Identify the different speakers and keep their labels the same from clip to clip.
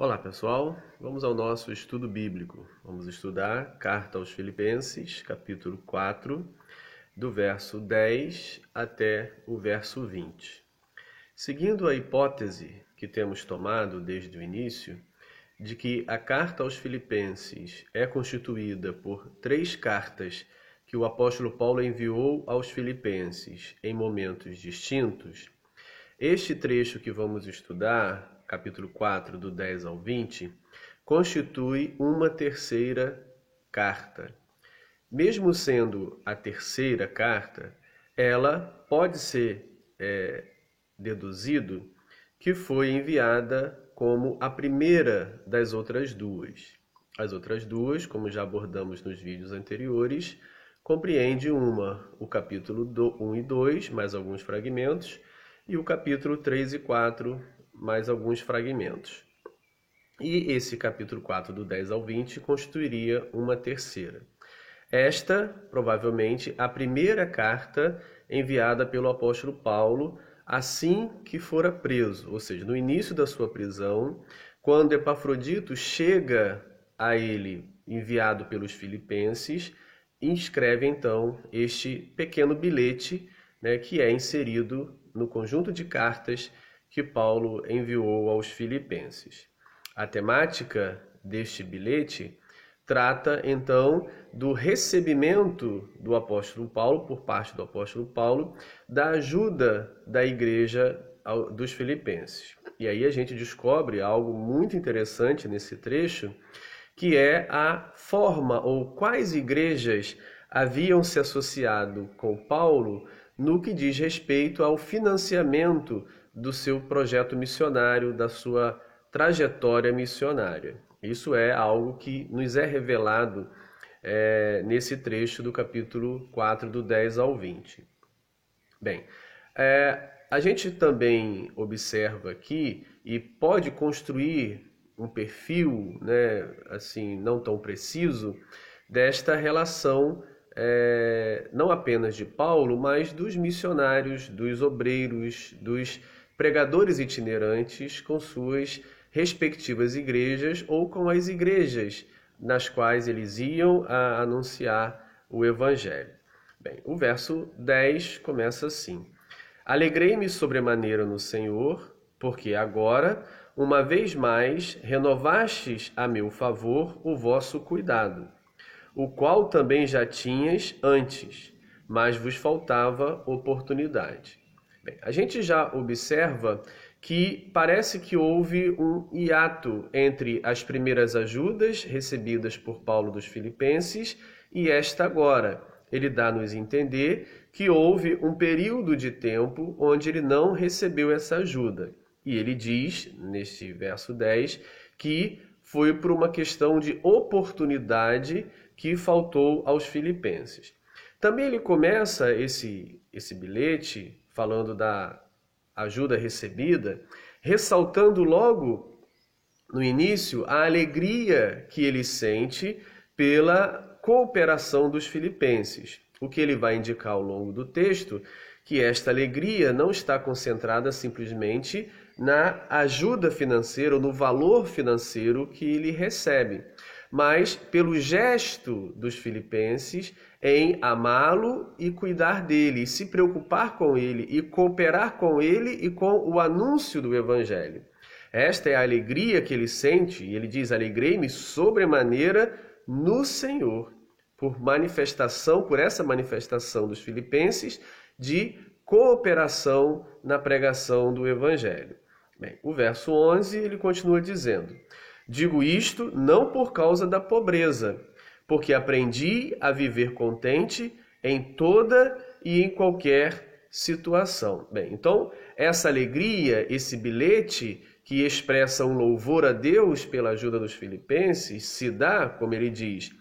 Speaker 1: Olá pessoal, vamos ao nosso estudo bíblico. Vamos estudar Carta aos Filipenses, capítulo 4, do verso 10 até o verso 20. Seguindo a hipótese que temos tomado desde o início, de que a Carta aos Filipenses é constituída por 3 cartas que o apóstolo Paulo enviou aos Filipenses em momentos distintos, este trecho que vamos estudar, capítulo 4, do 10 ao 20, constitui uma terceira carta. Mesmo sendo a terceira carta, ela pode ser deduzido que foi enviada como a primeira das outras duas. As outras duas, como já abordamos nos vídeos anteriores, compreende o capítulo 1 e 2, mais alguns fragmentos, e o capítulo 3 e 4, mais alguns fragmentos. E esse capítulo 4, do 10 ao 20, constituiria uma terceira. Esta, provavelmente, a primeira carta enviada pelo apóstolo Paulo assim que fora preso, ou seja, no início da sua prisão, quando Epafrodito chega a ele, enviado pelos filipenses, e escreve então este pequeno bilhete, que é inserido no conjunto de cartas que Paulo enviou aos filipenses. A temática deste bilhete trata, então, do recebimento do apóstolo Paulo, por parte do apóstolo Paulo, da ajuda da igreja dos filipenses. E aí a gente descobre algo muito interessante nesse trecho, que é a forma ou quais igrejas haviam se associado com Paulo no que diz respeito ao financiamento do seu projeto missionário, da sua trajetória missionária. Isso é algo que nos é revelado nesse trecho do capítulo 4, do 10 ao 20. Bem, a gente também observa aqui e pode construir um perfil, assim, não tão preciso, desta relação não apenas de Paulo, mas dos missionários, dos obreiros, dos pregadores itinerantes com suas respectivas igrejas ou com as igrejas nas quais eles iam a anunciar o evangelho. Bem, o verso 10 começa assim: Alegrei-me sobremaneira no Senhor, porque agora, uma vez mais, renovastes a meu favor o vosso cuidado, o qual também já tinhas antes, mas vos faltava oportunidade. Bem, a gente já observa que parece que houve um hiato entre as primeiras ajudas recebidas por Paulo dos Filipenses e esta agora. Ele dá-nos a entender que houve um período de tempo onde ele não recebeu essa ajuda. E ele diz, neste verso 10, que foi por uma questão de oportunidade que faltou aos filipenses. Também ele começa esse bilhete falando da ajuda recebida, ressaltando logo no início a alegria que ele sente pela cooperação dos filipenses. O que ele vai indicar ao longo do texto, que esta alegria não está concentrada simplesmente na ajuda financeira ou no valor financeiro que ele recebe, mas pelo gesto dos filipenses em amá-lo e cuidar dele, e se preocupar com ele, e cooperar com ele e com o anúncio do evangelho. Esta é a alegria que ele sente, e ele diz: alegrei-me sobremaneira no Senhor, por essa manifestação dos filipenses de cooperação na pregação do evangelho. Bem, o verso 11 ele continua dizendo: digo isto não por causa da pobreza, porque aprendi a viver contente em toda e em qualquer situação. Bem, então, essa alegria, esse bilhete que expressa um louvor a Deus pela ajuda dos filipenses, se dá, como ele diz,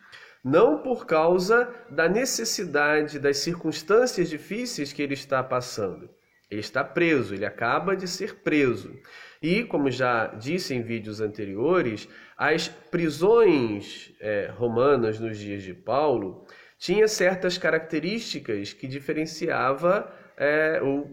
Speaker 1: não por causa da necessidade, das circunstâncias difíceis que ele está passando. Ele está preso, ele acaba de ser preso. E, como já disse em vídeos anteriores, as prisões romanas nos dias de Paulo tinha certas características que diferenciava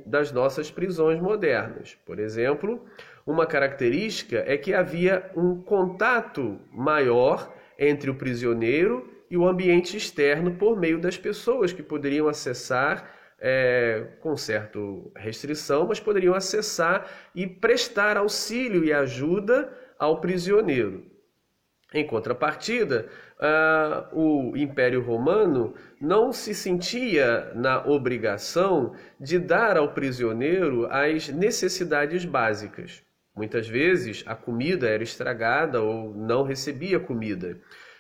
Speaker 1: das nossas prisões modernas. Por exemplo, uma característica é que havia um contato maior entre o prisioneiro e o ambiente externo por meio das pessoas que poderiam acessar, com certa restrição, mas poderiam acessar e prestar auxílio e ajuda ao prisioneiro. Em contrapartida, o Império Romano não se sentia na obrigação de dar ao prisioneiro as necessidades básicas. Muitas vezes a comida era estragada ou não recebia comida.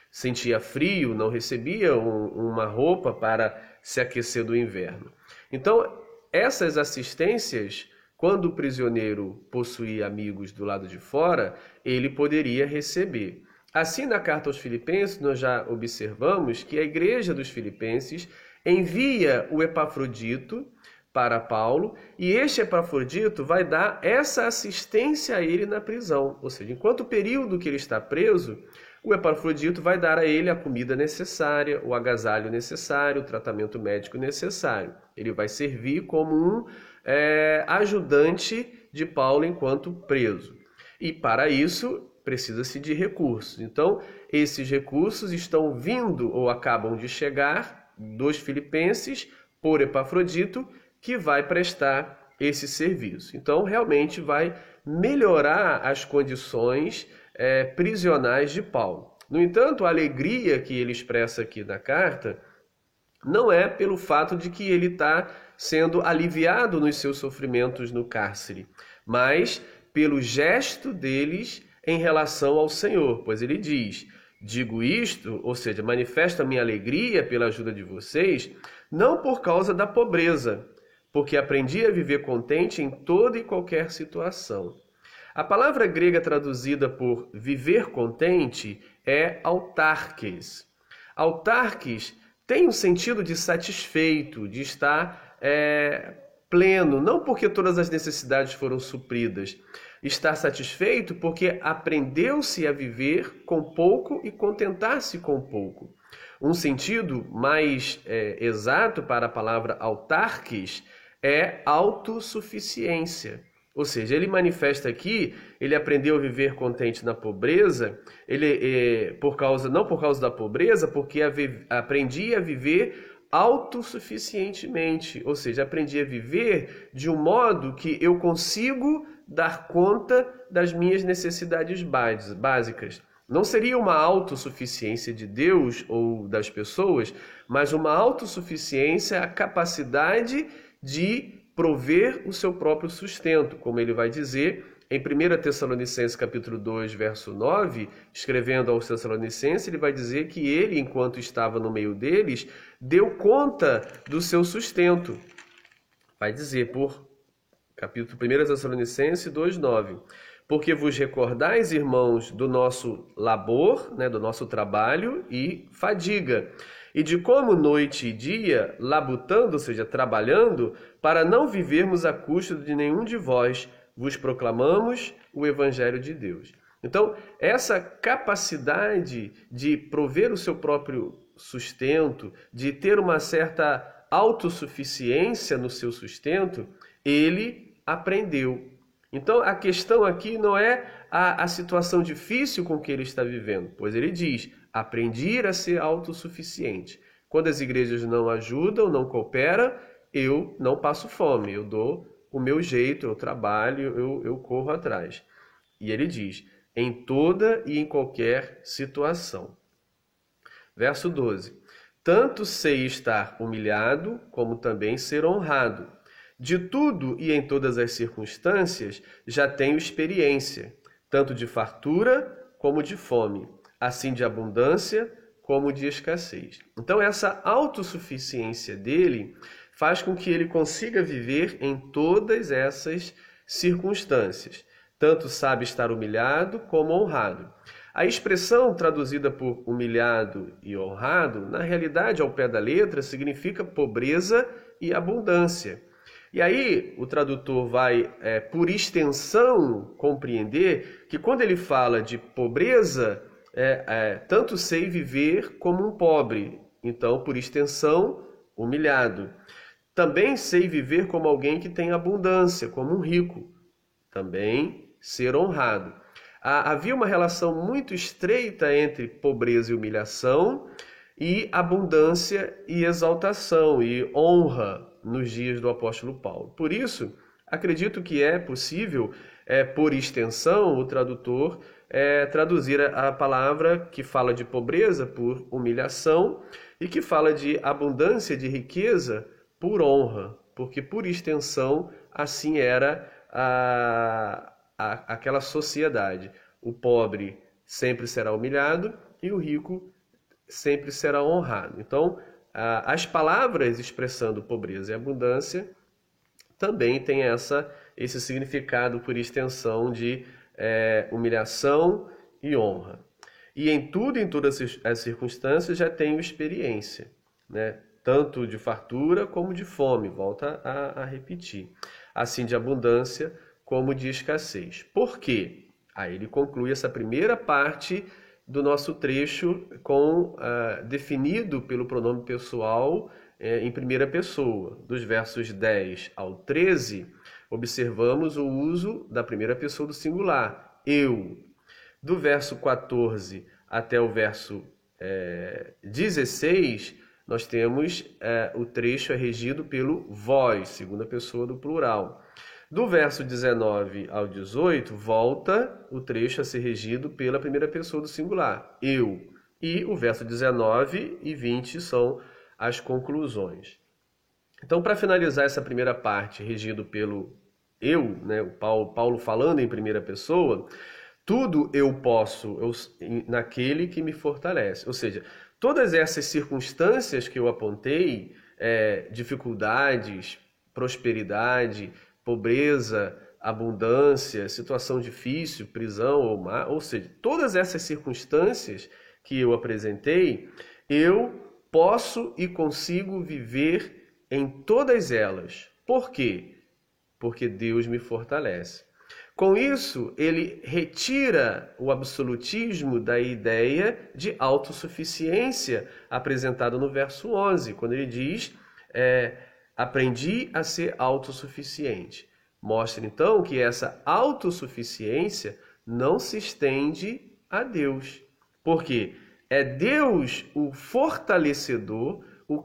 Speaker 1: Sentia frio, não recebia uma roupa para se aquecer do inverno. Então, essas assistências, quando o prisioneiro possuía amigos do lado de fora, ele poderia receber. Assim, na carta aos Filipenses, nós já observamos que a igreja dos Filipenses envia o Epafrodito para Paulo, e este Epafrodito vai dar essa assistência a ele na prisão. Ou seja, enquanto o período que ele está preso, o Epafrodito vai dar a ele a comida necessária, o agasalho necessário, o tratamento médico necessário. Ele vai servir como um ajudante de Paulo enquanto preso. E para isso precisa-se de recursos. Então, esses recursos estão vindo ou acabam de chegar dos filipenses por Epafrodito, que vai prestar esse serviço. Então, realmente vai melhorar as condições prisionais de Paulo. No entanto, a alegria que ele expressa aqui na carta não é pelo fato de que ele está sendo aliviado nos seus sofrimentos no cárcere, mas pelo gesto deles em relação ao Senhor, pois ele diz: digo isto, ou seja, manifesto a minha alegria pela ajuda de vocês, não por causa da pobreza, porque aprendi a viver contente em toda e qualquer situação. A palavra grega traduzida por viver contente é autarques. Autarques tem um sentido de satisfeito, de estar pleno, não porque todas as necessidades foram supridas. Estar satisfeito porque aprendeu-se a viver com pouco e contentar-se com pouco. Um sentido mais exato para a palavra autarques é autossuficiência. Ou seja, ele manifesta aqui, ele aprendeu a viver contente na pobreza, não por causa da pobreza, porque aprendi a viver autossuficientemente. Ou seja, aprendi a viver de um modo que eu consigo dar conta das minhas necessidades básicas. Não seria uma autossuficiência de Deus ou das pessoas, mas uma autossuficiência, a capacidade de prover o seu próprio sustento, como ele vai dizer em 1 Tessalonicenses capítulo 2, verso 9, escrevendo aos Tessalonicenses, ele vai dizer que ele, enquanto estava no meio deles, deu conta do seu sustento. Vai dizer por capítulo 1 Tessalonicenses 2, 9. Porque vos recordais, irmãos, do nosso labor, do nosso trabalho e fadiga, e de como noite e dia, labutando, ou seja, trabalhando, para não vivermos a custo de nenhum de vós, vos proclamamos o Evangelho de Deus. Então, essa capacidade de prover o seu próprio sustento, de ter uma certa autossuficiência no seu sustento, ele aprendeu. Então, a questão aqui não é a situação difícil com que ele está vivendo, pois ele diz: aprendi a ser autossuficiente. Quando as igrejas não ajudam, não cooperam, eu não passo fome, eu dou o meu jeito, eu trabalho, eu corro atrás. E ele diz: em toda e em qualquer situação. Verso 12. Tanto sei estar humilhado, como também ser honrado. De tudo e em todas as circunstâncias já tenho experiência, tanto de fartura como de fome, assim de abundância como de escassez. Então essa autossuficiência dele faz com que ele consiga viver em todas essas circunstâncias. Tanto sabe estar humilhado como honrado. A expressão traduzida por humilhado e honrado, na realidade, ao pé da letra, significa pobreza e abundância. E aí o tradutor vai, por extensão, compreender que quando ele fala de pobreza, tanto sei viver como um pobre. Então, por extensão, humilhado. Também sei viver como alguém que tem abundância, como um rico. Também ser honrado. Havia uma relação muito estreita entre pobreza e humilhação e abundância e exaltação e honra nos dias do apóstolo Paulo. Por isso, acredito que é possível, por extensão, o tradutor traduzir a palavra que fala de pobreza por humilhação e que fala de abundância de riqueza por honra, porque por extensão assim era aquela sociedade. O pobre sempre será humilhado e o rico sempre será honrado. Então, as palavras expressando pobreza e abundância também têm esse significado por extensão de humilhação e honra. E em todas as circunstâncias já tenho experiência, né? Tanto de fartura como de fome, volta a repetir. Assim de abundância como de escassez. Por quê? Aí ele conclui essa primeira parte do nosso trecho definido pelo pronome pessoal em primeira pessoa. Dos versos 10 ao 13, observamos o uso da primeira pessoa do singular, eu. Do verso 14 até o verso 16, nós temos o trecho regido pelo vós, segunda pessoa do plural. Do verso 19 ao 18, volta o trecho a ser regido pela primeira pessoa do singular, eu. E o verso 19 e 20 são as conclusões. Então, para finalizar essa primeira parte, regido pelo eu, né, o Paulo falando em primeira pessoa, tudo eu posso naquele que me fortalece. Ou seja, todas essas circunstâncias que eu apontei, dificuldades, prosperidade, pobreza, abundância, situação difícil, prisão ou seja, todas essas circunstâncias que eu apresentei, eu posso e consigo viver em todas elas. Por quê? Porque Deus me fortalece. Com isso, ele retira o absolutismo da ideia de autossuficiência apresentada no verso 11, quando ele diz, aprendi a ser autossuficiente. Mostra então que essa autossuficiência não se estende a Deus. Por quê? É Deus o fortalecedor, o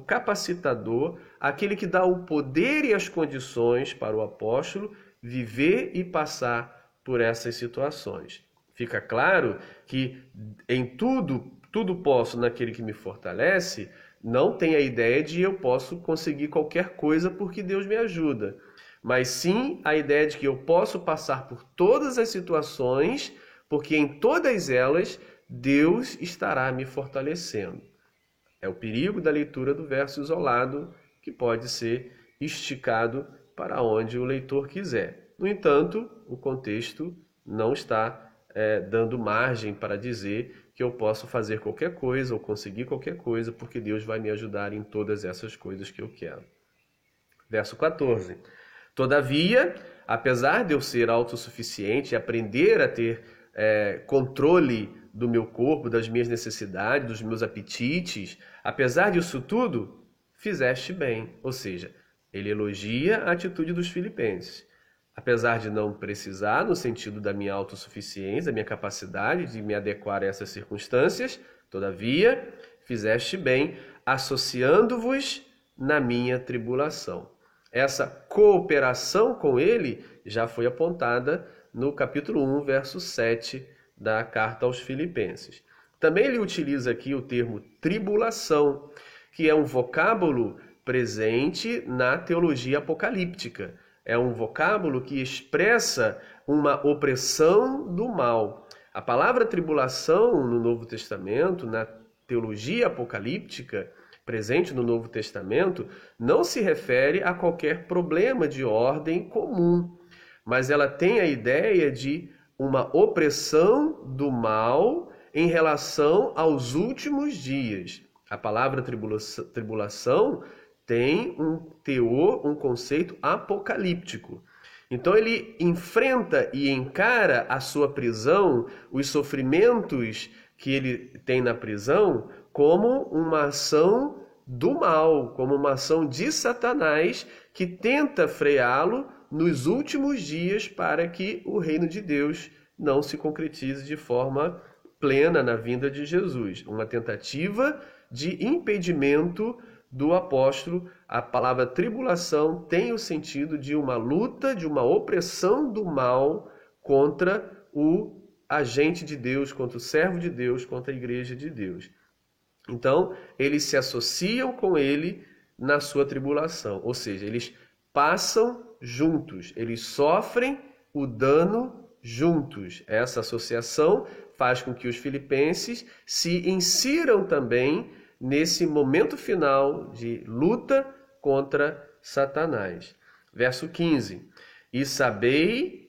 Speaker 1: capacitador, aquele que dá o poder e as condições para o apóstolo viver e passar por essas situações. Fica claro que em tudo posso naquele que me fortalece, não tem a ideia de eu posso conseguir qualquer coisa porque Deus me ajuda, mas sim a ideia de que eu posso passar por todas as situações, porque em todas elas Deus estará me fortalecendo. É o perigo da leitura do verso isolado, que pode ser esticado para onde o leitor quiser. No entanto, o contexto não está dando margem para dizer que eu posso fazer qualquer coisa ou conseguir qualquer coisa, porque Deus vai me ajudar em todas essas coisas que eu quero. Verso 14. Todavia, apesar de eu ser autossuficiente e aprender a ter controle do meu corpo, das minhas necessidades, dos meus apetites, apesar disso tudo, fizeste bem. Ou seja, ele elogia a atitude dos filipenses. Apesar de não precisar, no sentido da minha autossuficiência, da minha capacidade de me adequar a essas circunstâncias, todavia, fizeste bem, associando-vos na minha tribulação. Essa cooperação com ele já foi apontada no capítulo 1, verso 7 da carta aos Filipenses. Também ele utiliza aqui o termo tribulação, que é um vocábulo presente na teologia apocalíptica. É um vocábulo que expressa uma opressão do mal. A palavra tribulação no Novo Testamento, na teologia apocalíptica, presente no Novo Testamento, não se refere a qualquer problema de ordem comum, mas ela tem a ideia de uma opressão do mal em relação aos últimos dias. A palavra tribulação tem um teor, um conceito apocalíptico. Então ele enfrenta e encara a sua prisão, os sofrimentos que ele tem na prisão, como uma ação do mal, como uma ação de Satanás que tenta freá-lo nos últimos dias para que o reino de Deus não se concretize de forma plena na vinda de Jesus. Uma tentativa de impedimento do apóstolo. A palavra tribulação tem o sentido de uma luta, de uma opressão do mal contra o agente de Deus, contra o servo de Deus, contra a igreja de Deus. Então, eles se associam com ele na sua tribulação, ou seja, eles passam juntos, eles sofrem o dano juntos. Essa associação faz com que os filipenses se insiram também nesse momento final de luta contra Satanás. Verso 15. E sabeis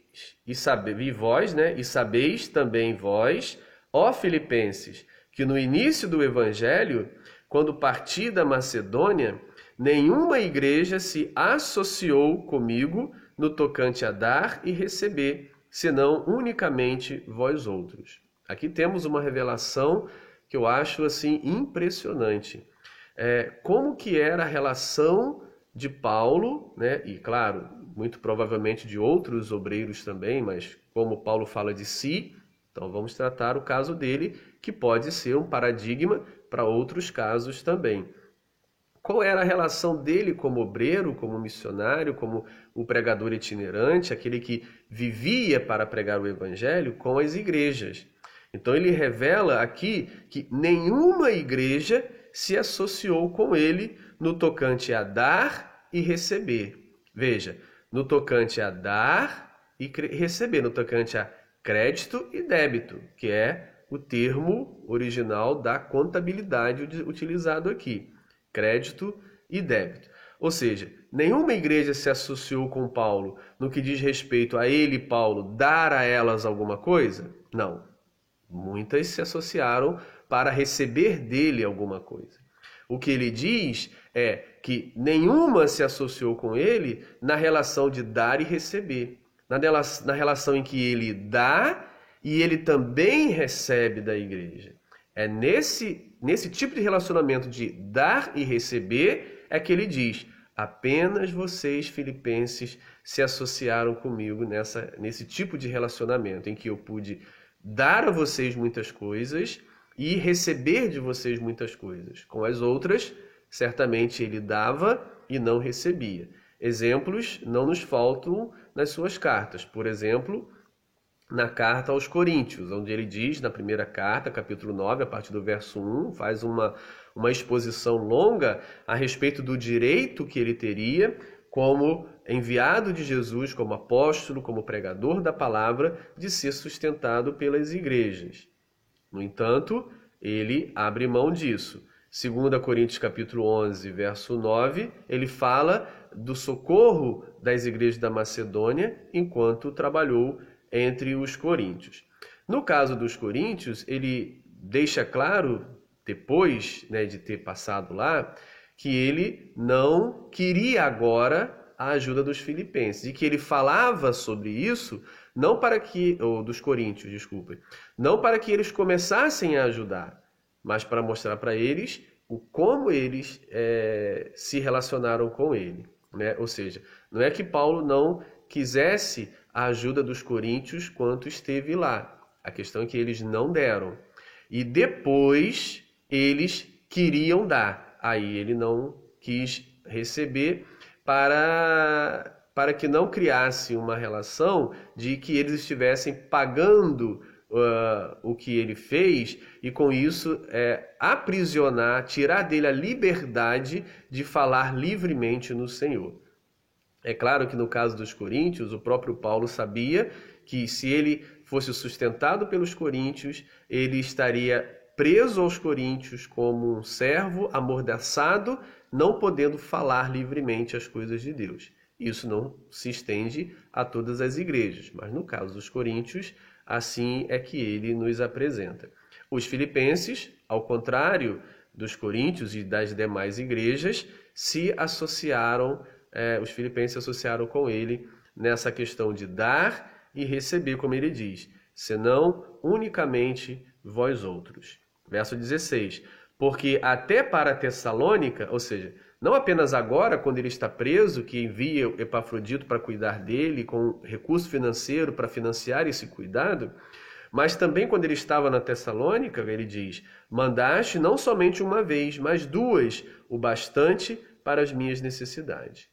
Speaker 1: também vós, ó Filipenses, que no início do evangelho, quando parti da Macedônia, nenhuma igreja se associou comigo no tocante a dar e receber, senão unicamente vós outros. Aqui temos uma revelação que eu acho assim impressionante. Como que era a relação de Paulo, né? E claro, muito provavelmente de outros obreiros também, mas como Paulo fala de si, então vamos tratar o caso dele, que pode ser um paradigma para outros casos também. Qual era a relação dele como obreiro, como missionário, como o pregador itinerante, aquele que vivia para pregar o evangelho, com as igrejas? Então ele revela aqui que nenhuma igreja se associou com ele no tocante a dar e receber. Veja, no tocante a dar e receber, no tocante a crédito e débito, que é o termo original da contabilidade utilizado aqui. Crédito e débito. Ou seja, nenhuma igreja se associou com Paulo no que diz respeito a ele, Paulo, dar a elas alguma coisa? Não. Muitas se associaram para receber dele alguma coisa. O que ele diz é que nenhuma se associou com ele na relação de dar e receber. Na relação em que ele dá e ele também recebe da igreja. É nesse tipo de relacionamento de dar e receber é que ele diz: apenas vocês, filipenses, se associaram comigo nesse tipo de relacionamento em que eu pude dar a vocês muitas coisas e receber de vocês muitas coisas. Com as outras, certamente ele dava e não recebia. Exemplos não nos faltam nas suas cartas. Por exemplo, na carta aos Coríntios, onde ele diz, na primeira carta, capítulo 9, a partir do verso 1, faz uma exposição longa a respeito do direito que ele teria como enviado de Jesus, como apóstolo, como pregador da palavra, de ser sustentado pelas igrejas. No entanto, ele abre mão disso. 2 Coríntios capítulo 11, verso 9, ele fala do socorro das igrejas da Macedônia enquanto trabalhou entre os coríntios. No caso dos coríntios, ele deixa claro, depois de ter passado lá, que ele não queria agora a ajuda dos filipenses e que ele falava sobre isso dos coríntios, desculpem, não para que eles começassem a ajudar, mas para mostrar para eles como eles se relacionaram com ele, né? Ou seja, não é que Paulo não quisesse a ajuda dos coríntios quanto esteve lá. A questão é que eles não deram. E depois eles queriam dar. Aí ele não quis receber para que não criasse uma relação de que eles estivessem pagando o que ele fez e com isso aprisionar, tirar dele a liberdade de falar livremente no Senhor. É claro que no caso dos coríntios, o próprio Paulo sabia que se ele fosse sustentado pelos coríntios, ele estaria preso aos coríntios como um servo amordaçado, não podendo falar livremente as coisas de Deus. Isso não se estende a todas as igrejas, mas no caso dos coríntios, assim é que ele nos apresenta. Os filipenses, ao contrário dos coríntios e das demais igrejas, os filipenses se associaram com ele nessa questão de dar e receber, como ele diz, senão unicamente vós outros. Verso 16, porque até para Tessalônica, ou seja, Não apenas agora, quando ele está preso, que envia Epafrodito para cuidar dele, com recurso financeiro para financiar esse cuidado, mas também quando ele estava na Tessalônica, ele diz: mandaste não somente uma vez, mas duas, o bastante para as minhas necessidades.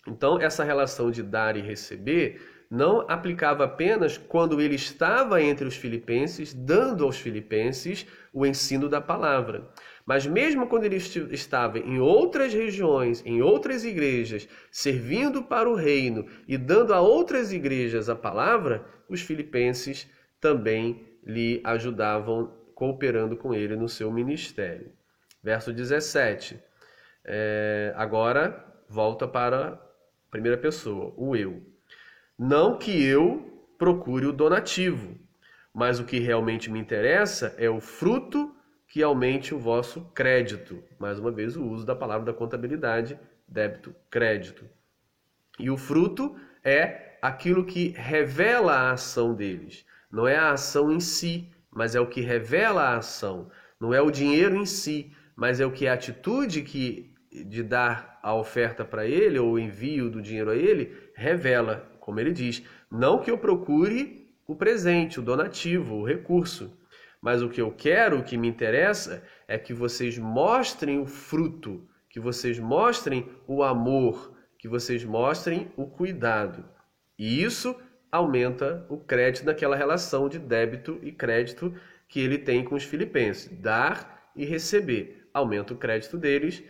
Speaker 1: Então, essa relação de dar e receber não aplicava apenas quando ele estava entre os filipenses, dando aos filipenses o ensino da palavra. Mas mesmo quando ele estava em outras regiões, em outras igrejas, servindo para o reino e dando a outras igrejas a palavra, os filipenses também lhe ajudavam, cooperando com ele no seu ministério. Verso 17. Agora volta para a primeira pessoa, o eu. Não que eu procure o donativo, mas o que realmente me interessa é o fruto que aumente o vosso crédito. Mais uma vez, o uso da palavra da contabilidade, débito, crédito. E o fruto é aquilo que revela a ação deles. Não é a ação em si, mas é o que revela a ação. Não é o dinheiro em si, mas é o que é a atitude de dar a oferta para ele, ou o envio do dinheiro a ele, revela. Como ele diz, não que eu procure o presente, o donativo, o recurso, mas o que eu quero, o que me interessa, é que vocês mostrem o fruto, que vocês mostrem o amor, que vocês mostrem o cuidado. E isso aumenta o crédito naquela relação de débito e crédito que ele tem com os filipenses. Dar e receber. Aumenta o crédito deles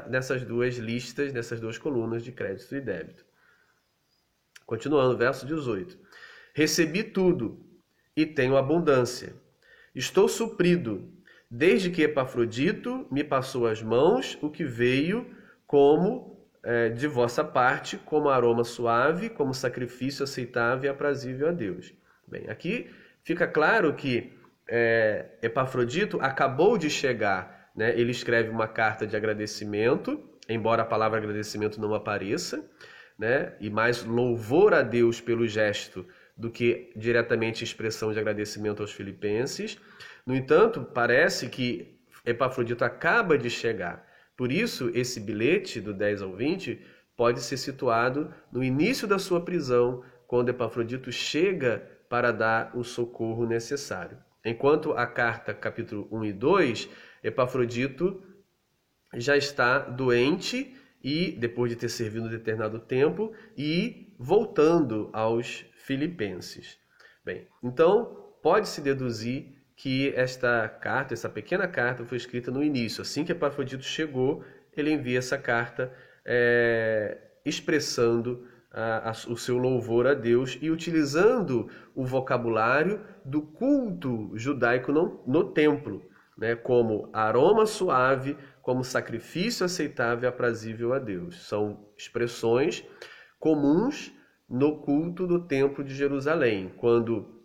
Speaker 1: nessas duas listas, nessas duas colunas de crédito e débito. Continuando, verso 18. Recebi tudo e tenho abundância. Estou suprido, desde que Epafrodito me passou às mãos o que veio de vossa parte, como aroma suave, como sacrifício aceitável e aprazível a Deus. Bem, aqui fica claro que Epafrodito acabou de chegar, né? Ele escreve uma carta de agradecimento, embora a palavra agradecimento não apareça, né? E mais louvor a Deus pelo gesto do que diretamente expressão de agradecimento aos filipenses. No entanto, parece que Epafrodito acaba de chegar. Por isso, esse bilhete do 10 ao 20 pode ser situado no início da sua prisão, quando Epafrodito chega para dar o socorro necessário. Enquanto a carta, capítulo 1 e 2, Epafrodito já está doente e depois de ter servido um determinado tempo e voltando aos filipenses. Bem, então pode-se deduzir que esta carta, essa pequena carta, foi escrita no início. Assim que Epafrodito chegou, ele envia essa carta expressando o seu louvor a Deus e utilizando o vocabulário do culto judaico no templo, né, como aroma suave, como sacrifício aceitável e aprazível a Deus. São expressões comuns no culto do templo de Jerusalém, quando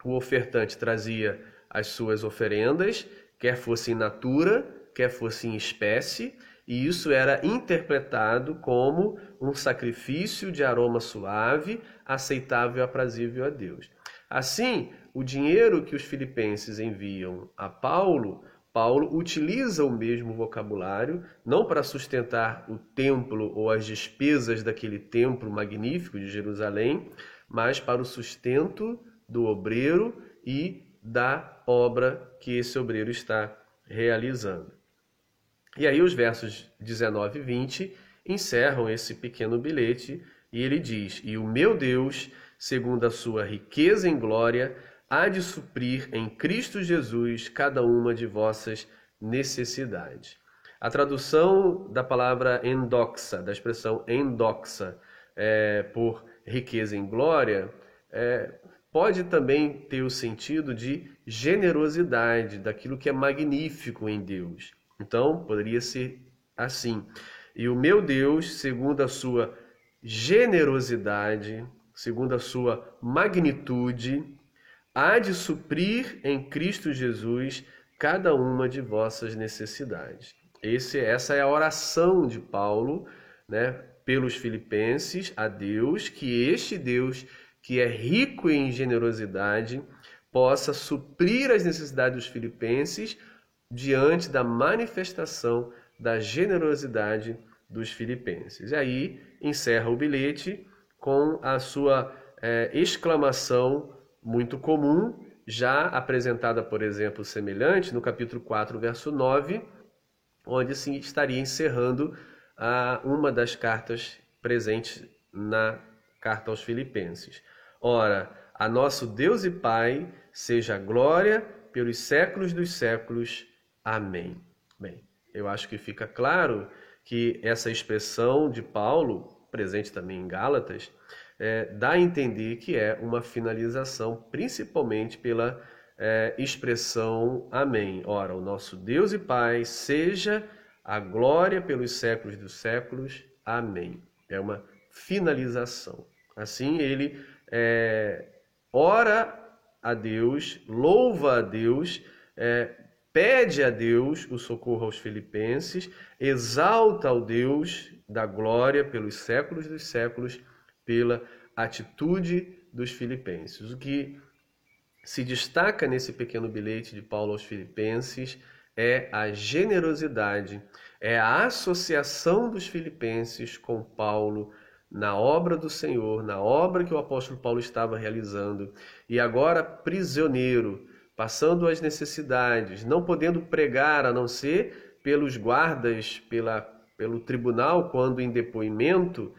Speaker 1: o ofertante trazia as suas oferendas, quer fosse in natura, quer fosse em espécie, e isso era interpretado como um sacrifício de aroma suave, aceitável e aprazível a Deus. Assim, o dinheiro que os filipenses enviam a Paulo utiliza o mesmo vocabulário, não para sustentar o templo ou as despesas daquele templo magnífico de Jerusalém, mas para o sustento do obreiro e da obra que esse obreiro está realizando. E aí os versos 19 e 20 encerram esse pequeno bilhete e ele diz: e o meu Deus, segundo a sua riqueza em glória, há de suprir em Cristo Jesus cada uma de vossas necessidades. A tradução da palavra endoxa, da expressão endoxa, por riqueza em glória, pode também ter o sentido de generosidade, daquilo que é magnífico em Deus. Então, poderia ser assim: e o meu Deus, segundo a sua generosidade, segundo a sua magnitude, há de suprir em Cristo Jesus cada uma de vossas necessidades. Essa é a oração de Paulo, né, pelos filipenses a Deus, que este Deus, que é rico em generosidade, possa suprir as necessidades dos filipenses diante da manifestação da generosidade dos filipenses. E aí encerra o bilhete com a sua exclamação muito comum, já apresentada, por exemplo, semelhante no capítulo 4, verso 9, onde se estaria encerrando uma das cartas presentes na carta aos Filipenses. Ora, a nosso Deus e Pai seja a glória pelos séculos dos séculos. Amém. Bem, eu acho que fica claro que essa expressão de Paulo, presente também em Gálatas, dá a entender que é uma finalização, principalmente pela expressão amém. Ora, o nosso Deus e Pai seja a glória pelos séculos dos séculos. Amém. É uma finalização. Assim, ele ora a Deus, louva a Deus, pede a Deus o socorro aos filipenses, exalta ao Deus da glória pelos séculos dos séculos, pela atitude dos filipenses. O que se destaca nesse pequeno bilhete de Paulo aos Filipenses é a generosidade, é a associação dos filipenses com Paulo na obra do Senhor, na obra que o apóstolo Paulo estava realizando, e agora prisioneiro, passando as necessidades, não podendo pregar a não ser pelos guardas, pelo tribunal, quando em depoimento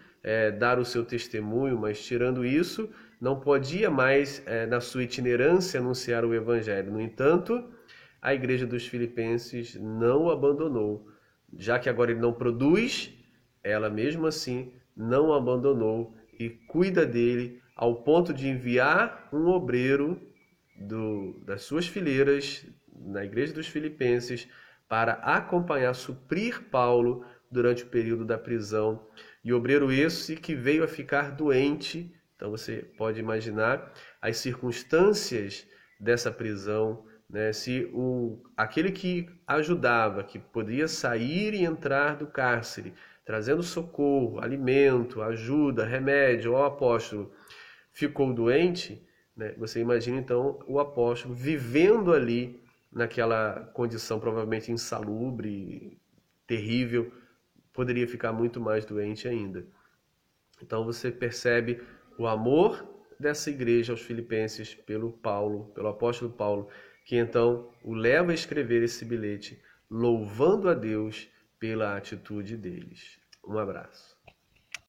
Speaker 1: dar o seu testemunho, mas tirando isso, não podia mais, na sua itinerância, anunciar o evangelho. No entanto, a igreja dos filipenses não o abandonou. Já que agora ele não produz, ela mesmo assim não o abandonou e cuida dele ao ponto de enviar um obreiro das suas fileiras na igreja dos filipenses para acompanhar, suprir Paulo durante o período da prisão. E obreiro esse que veio a ficar doente. Então você pode imaginar as circunstâncias dessa prisão, né? Se aquele que ajudava, que podia sair e entrar do cárcere, trazendo socorro, alimento, ajuda, remédio ao apóstolo, ficou doente, né? Você imagina então o apóstolo vivendo ali naquela condição provavelmente insalubre, terrível, poderia ficar muito mais doente ainda. Então você percebe o amor dessa igreja aos filipenses pelo apóstolo Paulo, que então o leva a escrever esse bilhete, louvando a Deus pela atitude deles. Um abraço.